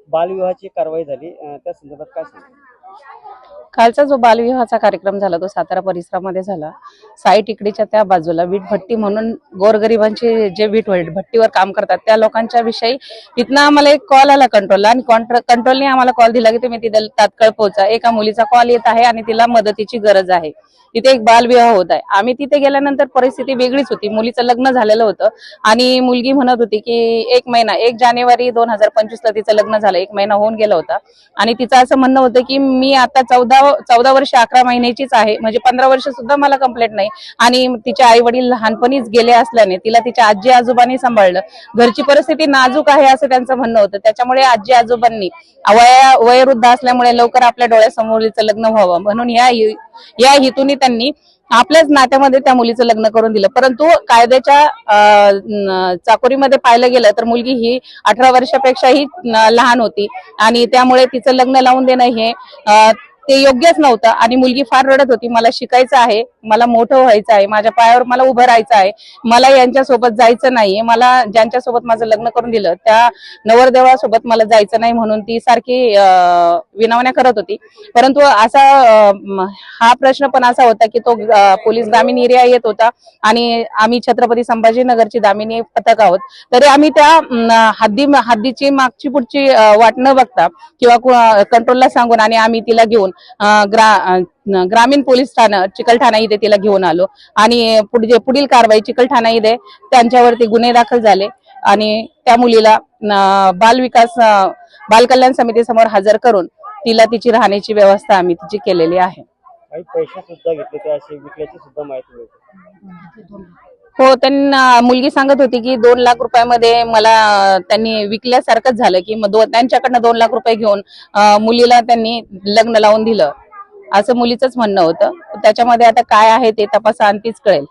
बालविवाहाची कारवाई झाली, त्या संदर्भात काय सांगाल? कालचा जो बालविवाहाचा कार्यक्रम झाला तो सातारा परिसरामध्ये झाला। साई टिकडीच्या त्या बाजूला वीटभट्टी म्हणून गोरगरिबांचे जे वीटभट्टीवर काम करतात त्या लोकांच्या विषयी तिथनं आम्हाला एक कॉल आला कंट्रोलला, आणि कंट्रोलने आम्हाला कॉल दिला की तुम्ही तिथे तात्काळ पोहोचा। एका मुलीचा कॉल येत आहे आणि तिला मदतीची गरज आहे, तिथे एक बालविवाह होत आहे। आम्ही तिथे गेल्यानंतर परिस्थिती वेगळीच होती। मुलीचं लग्न झालेलं होतं आणि मुलगी म्हणत होती की 1 जानेवारी 2025 ला तिचं लग्न झालं, 1 महिना होऊन गेला होता। आणि तिचं असं म्हणणं होतं की मी आता 14 वर्ष 11 महिन्याचीच आहे, म्हणजे 15 वर्ष सुद्धा मला कंप्लेंट नाही। आणि तिचे आई वडील लहानपणीच गेले असल्याने तिला तिच्या आजी आजोबांनी सांभाळलं। घरची परिस्थिती नाजूक आहे असं त्यांचं म्हणणं होतं, त्याच्यामुळे आजी आजोबांनी वयोवृद्ध असल्यामुळे लवकर आपल्या डोळ्यासमोर तिचं लग्न व्हावं म्हणून या हेतूने त्यांनी आपल्याच नात्यामध्ये त्या मुलीचं लग्न करून दिलं। परंतु कायद्याच्या चाकोरीमध्ये पाहिलं गेलं तर मुलगी ही 18 वर्षापेक्षाही लहान होती आणि त्यामुळे तिचं लग्न लावून देणं हे ते योग्यच नव्हतं। आणि मुलगी फार रडत होती, मला शिकायचं आहे, मला मोठं व्हायचं आहे, माझ्या पायावर मला उभं राहायचं आहे, मला यांच्यासोबत जायचं नाहीये, मला ज्यांच्यासोबत माझं लग्न करून दिलं त्या नवरदेवासोबत मला जायचं नाही म्हणून ती सारखी विनवण्या करत होती। परंतु असा हा प्रश्न पण असा होता की तो पोलीस ग्रामीण एरिया येत होता आणि आम्ही छत्रपती संभाजीनगरची दामिनी पथक आहोत, तरी आम्ही त्या हद्दीची मागची पुढची वाट न बघता किंवा कंट्रोलला सांगून आणि आम्ही तिला घेऊन ग्रामीण पोलीस ठाणा चिकलठाणा इथे तिला घेऊन आलो आणि पुढील कारवाई चिकलठाणा इथे त्यांच्यावरती गुन्हे दाखल झाले आणि त्या मुलीला बाल कल्याण समितीसमोर हजर करून तिला तिची राहण्याची व्यवस्था आम्ही तिची केलेली आहे। काही पैसे सुद्धा घेतले ते असे विकल्याची सुद्धा माहिती मिळते। हो, त्यांना मुलगी सांगत होती की 2 लाख रुपयामध्ये मला त्यांनी विकल्यासारखंच झालं की त्यांच्याकडनं 2 लाख रुपये घेऊन मुलीला त्यांनी लग्न लावून दिलं असं मुलीचंच म्हणणं होतं। त्याच्यामध्ये आता काय आहे ते तपासाअंतीच कळेल।